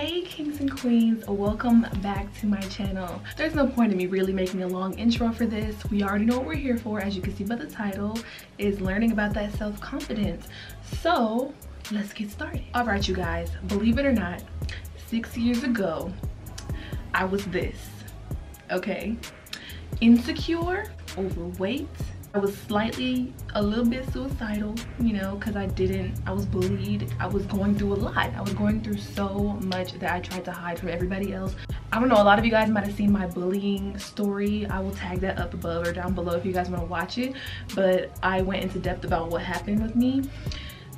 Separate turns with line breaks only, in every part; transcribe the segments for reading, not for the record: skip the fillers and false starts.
Hey kings and queens, welcome back to my channel. There's no point in me really making a long intro for this. We already know what we're here for, as you can see by the title, is learning about that self-confidence. So let's get started. All right, you guys, believe it or not, 6 years ago, I was this, okay? Insecure, overweight. I was a little bit suicidal, you know, because I was bullied. I was going through a lot. I was going through so much that I tried to hide from everybody else. I don't know, a lot of you guys might have seen my bullying story. I will tag that up above or down below if you guys want to watch it. But I went into depth about what happened with me.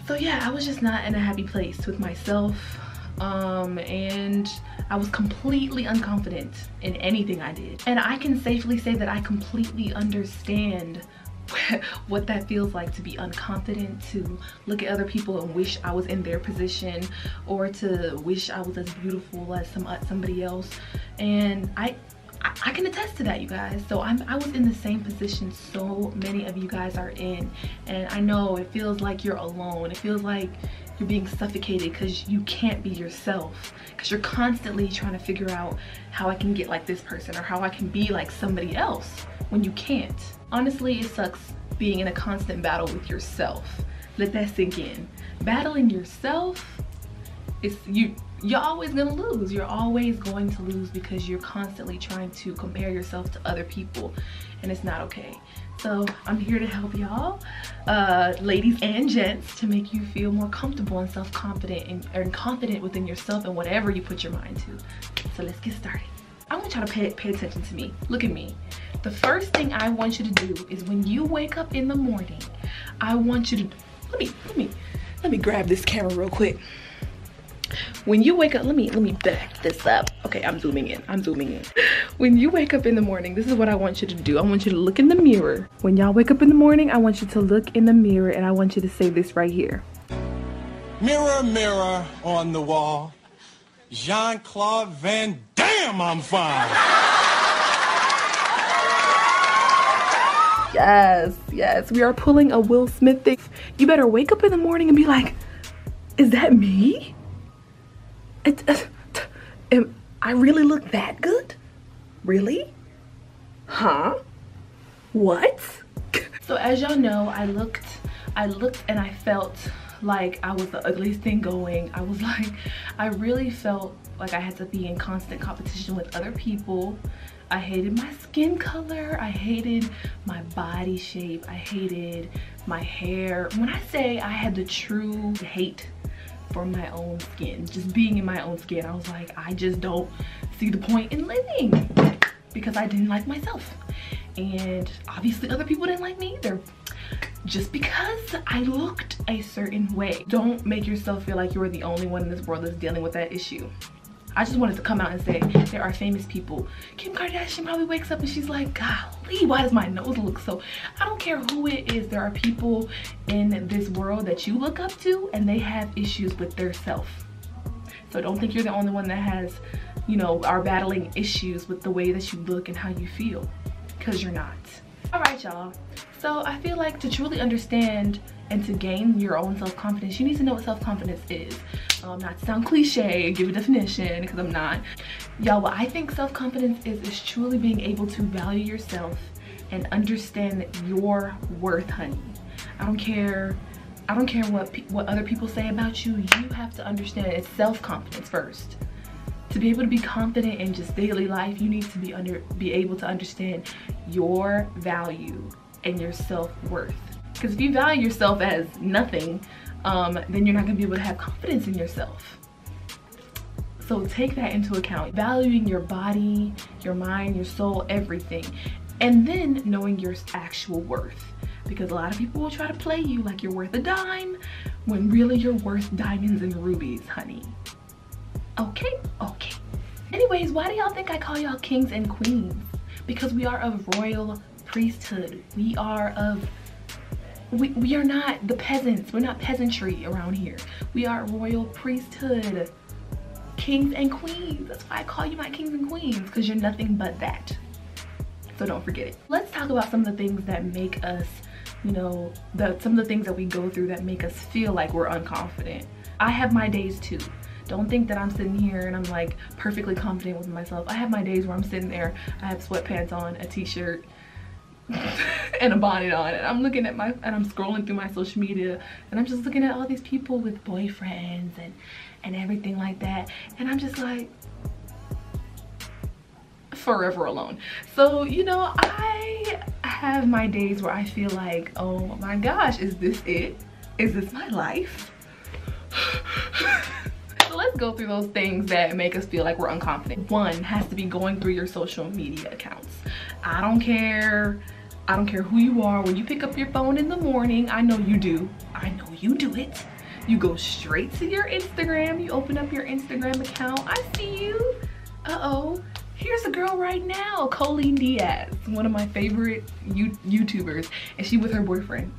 So yeah, I was just not in a happy place with myself. And I was completely unconfident in anything I did. And I can safely say that I completely understand what that feels like, to be unconfident, to look at other people and wish I was in their position, or to wish I was as beautiful as somebody else. And I can attest to that, you guys. So I was in the same position so many of you guys are in, and I know it feels like you're alone. It feels like you're being suffocated because you can't be yourself, because you're constantly trying to figure out how I can get like this person or how I can be like somebody else when you can't. Honestly, it sucks being in a constant battle with yourself. Let that sink in. Battling yourself, you're always gonna lose. You're always going to lose because you're constantly trying to compare yourself to other people, and it's not okay. So I'm here to help y'all, ladies and gents, to make you feel more comfortable and self-confident and confident within yourself and whatever you put your mind to. So let's get started. I want y'all to pay attention to me. Look at me. The first thing I want you to do is when you wake up in the morning, I want you to, let me grab this camera real quick. When you wake up, let me back this up. Okay, I'm zooming in. When you wake up in the morning, this is what I want you to do. I want you to look in the mirror. When y'all wake up in the morning, I want you to look in the mirror and I want you to say this right here.
Mirror, mirror on the wall, Jean-Claude Van Damme, I'm fine.
Yes, we are pulling a Will Smith thing. You better wake up in the morning and be like, is that me? I really look that good? Really? Huh? What? So as y'all know, I looked and I felt like I was the ugliest thing going. I really felt like I had to be in constant competition with other people. I hated my skin color. I hated my body shape. I hated my hair. When I say I had the true hate for my own skin, just being in my own skin, I was like, I just don't see the point in living, because I didn't like myself. And obviously other people didn't like me either. Just because I looked a certain way, don't make yourself feel like you're the only one in this world that's dealing with that issue. I just wanted to come out and say there are famous people. Kim Kardashian probably wakes up and she's like, golly, why does my nose look so? I don't care who it is. There are people in this world that you look up to and they have issues with their self. So don't think you're the only one that has, you know, are battling issues with the way that you look and how you feel, because you're not. All right, y'all. So I feel like to truly understand and to gain your own self-confidence, you need to know what self-confidence is. Not to sound cliche, give a definition, because I'm not. Y'all, what I think self-confidence is truly being able to value yourself and understand your worth, honey. I don't care what other people say about you. You have to understand it's self-confidence first. To be able to be confident in just daily life, you need to be able to understand your value and your self-worth. Because if you value yourself as nothing, then you're not gonna be able to have confidence in yourself. So take that into account. Valuing your body, your mind, your soul, everything. And then knowing your actual worth. Because a lot of people will try to play you like you're worth a dime, when really you're worth diamonds and rubies, honey. Okay. Anyways, why do y'all think I call y'all kings and queens? Because we are of royal priesthood. We are not the peasants. We're not peasantry around here. We are royal priesthood, kings and queens. That's why I call you my kings and queens, because you're nothing but that. So don't forget it. Let's talk about some of the things that make us, you know, some of the things that we go through that make us feel like we're unconfident. I have my days too. Don't think that I'm sitting here and I'm like perfectly confident with myself. I have my days where I'm sitting there, I have sweatpants on, a t-shirt, and a bonnet on, and I'm looking at and I'm scrolling through my social media, and I'm just looking at all these people with boyfriends and everything like that, and I'm just like, forever alone. So, you know, I have my days where I feel like, oh my gosh, is this it? Is this my life? So let's go through those things that make us feel like we're unconfident. One has to be going through your social media accounts. I don't care who you are. When you pick up your phone in the morning, I know you do. I know you do it. You go straight to your Instagram. You open up your Instagram account. I see you. Uh-oh. Here's a girl right now, Colleen Diaz, one of my favorite YouTubers, and she with her boyfriend.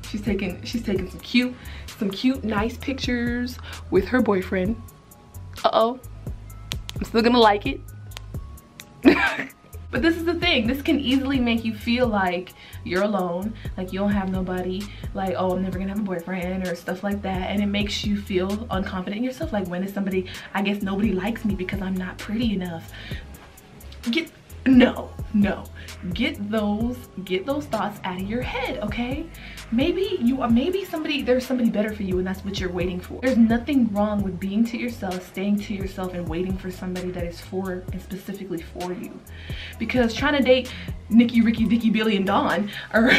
She's taking some cute, nice pictures with her boyfriend. Uh-oh. I'm still gonna like it. But this is the thing, this can easily make you feel like you're alone, like you don't have nobody, like, oh, I'm never gonna have a boyfriend or stuff like that, and it makes you feel unconfident in yourself, like, when is somebody, I guess nobody likes me because I'm not pretty enough. No, get those thoughts out of your head, okay? Maybe there's somebody better for you, and that's what you're waiting for. There's nothing wrong with being to yourself, staying to yourself, and waiting for somebody that is for and specifically for you. Because trying to date Nikki, Ricky, Vicky, Billy, and Dawn, or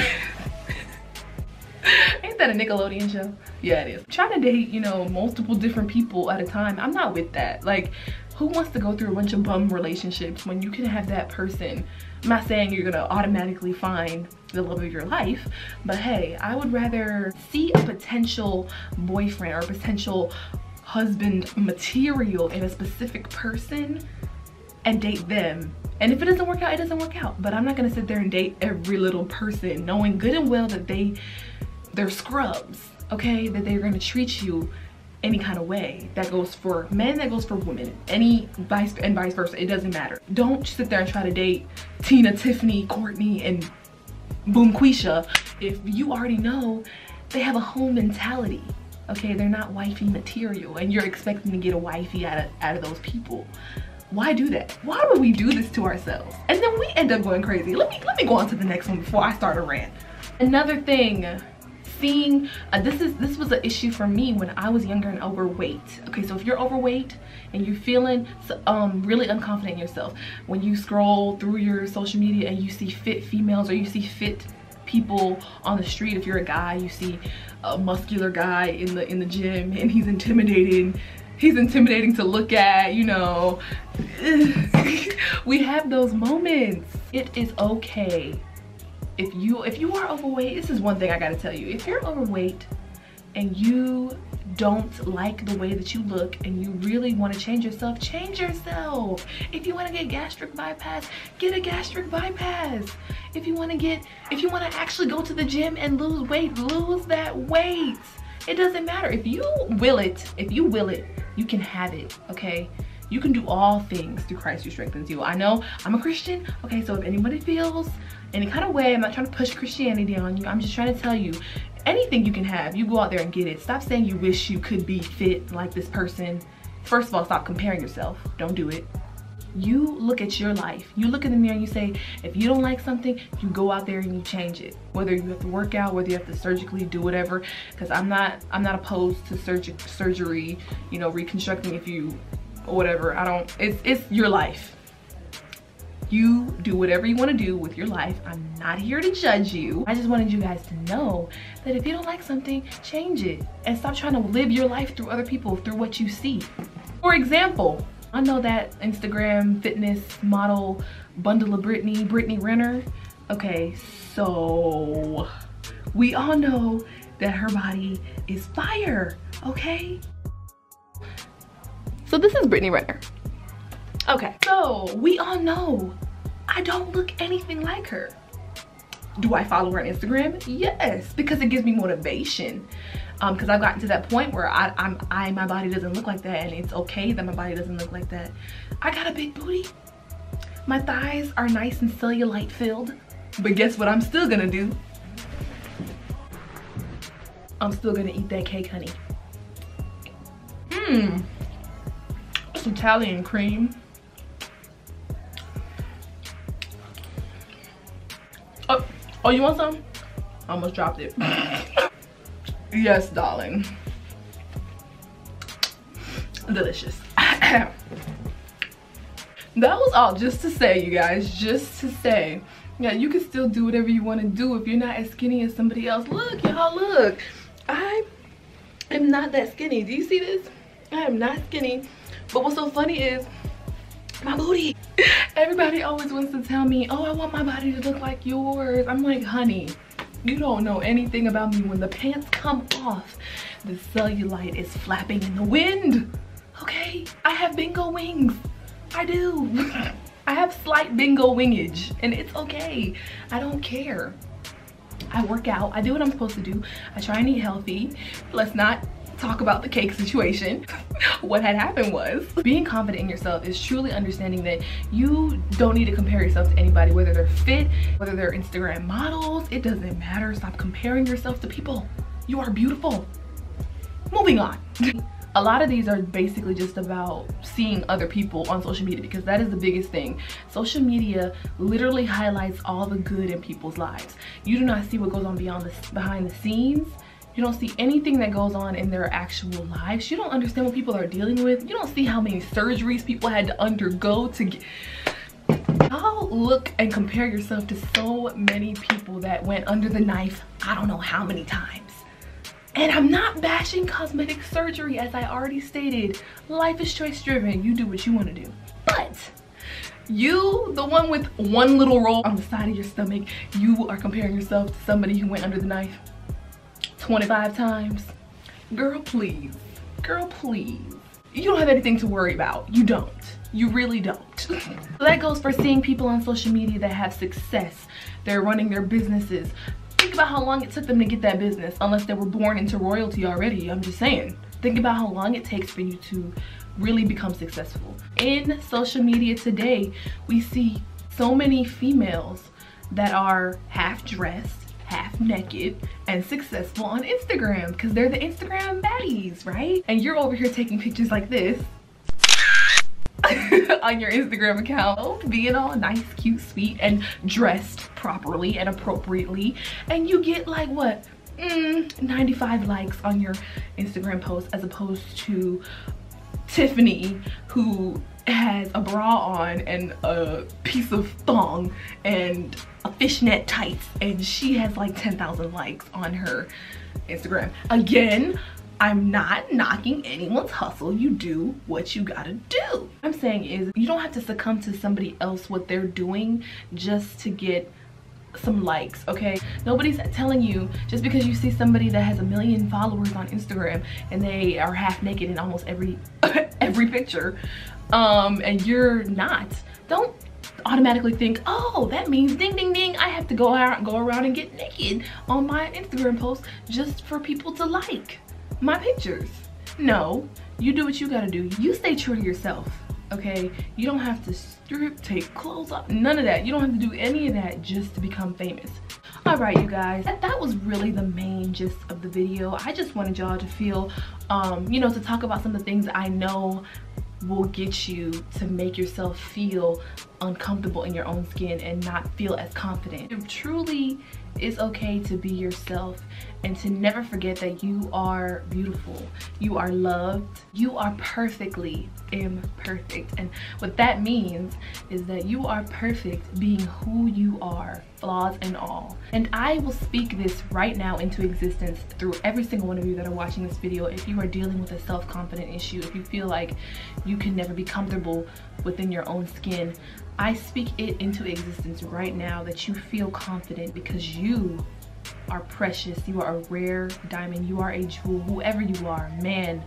ain't that a Nickelodeon show? Yeah, it is. Trying to date, you know, multiple different people at a time, I'm not with that. Like, who wants to go through a bunch of bum relationships when you can have that person? I'm not saying you're gonna automatically find the love of your life, but hey, I would rather see a potential boyfriend or a potential husband material in a specific person and date them. And if it doesn't work out, it doesn't work out. But I'm not gonna sit there and date every little person knowing good and well that they're scrubs, okay? That they're gonna treat you any kind of way. That goes for men, that goes for women, vice versa. It doesn't matter. Don't sit there and try to date Tina, Tiffany, Courtney, and Boom Quisha if you already know they have a home mentality. Okay, they're not wifey material, and you're expecting to get a wifey out of those people. Why do that? Why would we do this to ourselves? And then we end up going crazy. Let me go on to the next one before I start a rant. Another thing. Seeing this was an issue for me when I was younger and overweight. Okay, so if you're overweight and you're feeling really unconfident in yourself, when you scroll through your social media and you see fit females or you see fit people on the street, if you're a guy, you see a muscular guy in the gym and he's intimidating to look at, you know. We have those moments. It is okay. If you are overweight, this is one thing I gotta tell you. If you're overweight and you don't like the way that you look and you really want to change yourself, change yourself. If you want to get gastric bypass, get a gastric bypass. If you want to actually go to the gym and lose weight, lose that weight. It doesn't matter. If you will it, you can have it, okay? You can do all things through Christ who strengthens you. I know I'm a Christian, okay? So if anybody feels any kind of way, I'm not trying to push Christianity on you. I'm just trying to tell you, anything you can have, you go out there and get it. Stop saying you wish you could be fit like this person. First of all, stop comparing yourself. Don't do it. You look at your life. You look in the mirror and you say, if you don't like something, you go out there and you change it. Whether you have to work out, whether you have to surgically do whatever, because I'm not opposed to surgery, you know, reconstructing if you, or whatever. It's your life. You do whatever you want to do with your life. I'm not here to judge you. I just wanted you guys to know that if you don't like something, change it. And stop trying to live your life through other people, through what you see. For example, I know that Instagram fitness model bundle of Brittany Renner. Okay, so we all know that her body is fire, okay? So this is Brittany Renner. Okay, so we all know I don't look anything like her. Do I follow her on Instagram? Yes, because it gives me motivation. Because I've gotten to that point where my body doesn't look like that, and it's okay that my body doesn't look like that. I got a big booty. My thighs are nice and cellulite filled. But guess what I'm still gonna do? I'm still gonna eat that cake, honey. this Italian cream. Oh, you want some? I almost dropped it. Yes, darling. Delicious. That was all just to say, you guys, just to say, yeah, you can still do whatever you want to do if you're not as skinny as somebody else. Look, y'all, look. I am not that skinny. Do you see this? I am not skinny. But what's so funny is my booty. Everybody always wants to tell me, oh, I want my body to look like yours. I'm like, honey, you don't know anything about me. When the pants come off, the cellulite is flapping in the wind. Okay, I have bingo wings. I do. I have slight bingo wingage, and it's okay. I don't care. I work out. I do what I'm supposed to do. I try and eat healthy. Let's not talk about the cake situation. What had happened was, being confident in yourself is truly understanding that you don't need to compare yourself to anybody, whether they're fit, whether they're Instagram models. It doesn't matter. Stop comparing yourself to people. You are beautiful. Moving on. A lot of these are basically just about seeing other people on social media, because that is the biggest thing. Social media literally highlights all the good in people's lives. You do not see what goes on behind the scenes. You don't see anything that goes on in their actual lives. You don't understand what people are dealing with. You don't see how many surgeries people had to undergo to get... Y'all look and compare yourself to so many people that went under the knife I don't know how many times. And I'm not bashing cosmetic surgery, as I already stated. Life is choice driven. You do what you want to do. But you, the one with one little roll on the side of your stomach, you are comparing yourself to somebody who went under the knife 25 times. Girl, please. Girl, please. You don't have anything to worry about. You don't. You really don't. So that goes for seeing people on social media that have success. They're running their businesses. Think about how long it took them to get that business, unless they were born into royalty already. I'm just saying. Think about how long it takes for you to really become successful. In social media today, we see so many females that are half dressed, half naked, and successful on Instagram, because they're the Instagram baddies, right? And you're over here taking pictures like this on your Instagram account, being all nice, cute, sweet, and dressed properly and appropriately, and you get like what, 95 likes on your Instagram post, as opposed to Tiffany, who has a bra on and a piece of thong and a fishnet tights, and she has like 10,000 likes on her Instagram. Again, I'm not knocking anyone's hustle. You do what you gotta do. What I'm saying is, you don't have to succumb to somebody else, what they're doing, just to get some likes, okay? Nobody's telling you, just because you see somebody that has 1 million followers on Instagram and they are half naked in almost every picture, and you're not, don't automatically think, oh, that means ding ding ding, I have to go around and get naked on my Instagram post just for people to like my pictures. No, you do what you gotta do. You stay true to yourself, okay? You don't have to strip, take clothes off, none of that. You don't have to do any of that just to become famous. All right, you guys, that was really the main gist of the video. I just wanted y'all to feel, you know, to talk about some of the things I know will get you to make yourself feel uncomfortable in your own skin and not feel as confident. It truly is okay to be yourself, and to never forget that you are beautiful, you are loved, you are perfectly imperfect. And what that means is that you are perfect being who you are, flaws and all. And I will speak this right now into existence through every single one of you that are watching this video. If you are dealing with a self-confidence issue, if you feel like you can never be comfortable within your own skin, I speak it into existence right now, that you feel confident, because you are precious. You are a rare diamond. You are a jewel, whoever you are, man,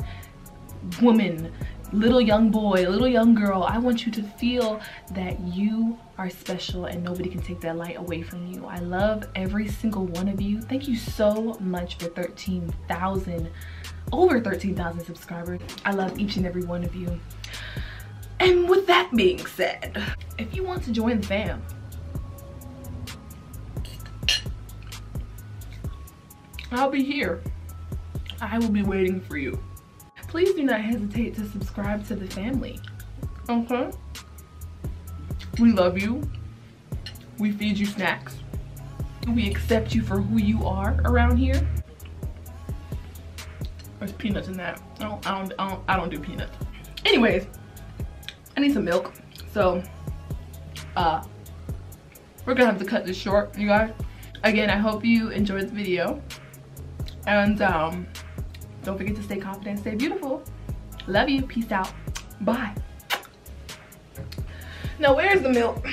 woman, little young boy, little young girl. I want you to feel that you are special and nobody can take that light away from you. I love every single one of you. Thank you so much for over 13,000 subscribers. I love each and every one of you. And with that being said, if you want to join the fam, I'll be here. I will be waiting for you. please do not hesitate to subscribe to the family. Okay? We love you. We feed you snacks. We accept you for who you are around here. There's peanuts in that. I don't do peanuts. Anyways, I need some milk. So, we're gonna have to cut this short, you guys. Again, I hope you enjoyed the video. And don't forget to stay confident, stay beautiful. Love you. Peace out. Bye. Now, where's the milk?